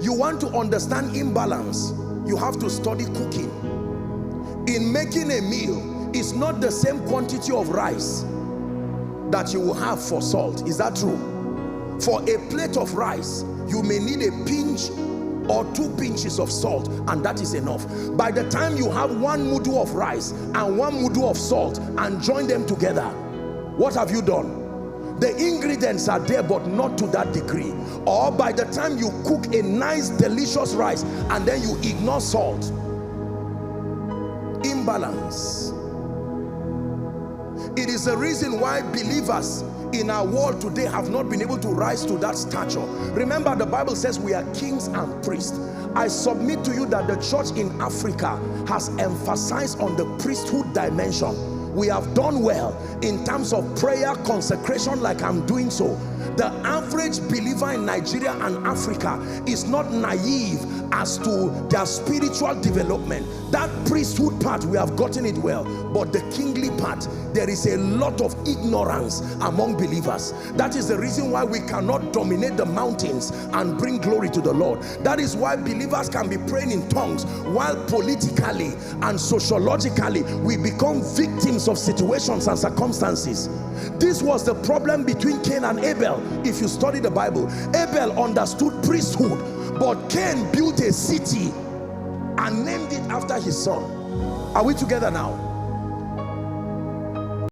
You want to understand imbalance, you have to study cooking. In making a meal, it's not the same quantity of rice that you will have for salt. Is that true? For a plate of rice, you may need a pinch or 2 pinches of salt, and that is enough. By the time you have 1 mudu of rice and 1 mudu of salt and join them together, what have you done? The ingredients are there, but not to that degree. Or by the time you cook a nice delicious rice and then you ignore salt. Imbalance. It is the reason why believers in our world today have not been able to rise to that stature. Remember, the Bible says we are kings and priests. I submit to you that the church in Africa has emphasized on the priesthood dimension. We have done well in terms of prayer, consecration, like I'm doing so. The average believer in Nigeria and Africa is not naive as to their spiritual development. That priesthood part, we have gotten it well, but the kingly part, there is a lot of ignorance among believers. That is the reason why we cannot dominate the mountains and bring glory to the Lord. That is why believers can be praying in tongues while politically and sociologically we become victims of situations and circumstances. This was the problem between Cain and Abel. If you study the Bible, Abel understood priesthood, but Cain built a city and named it after his son. Are we together now?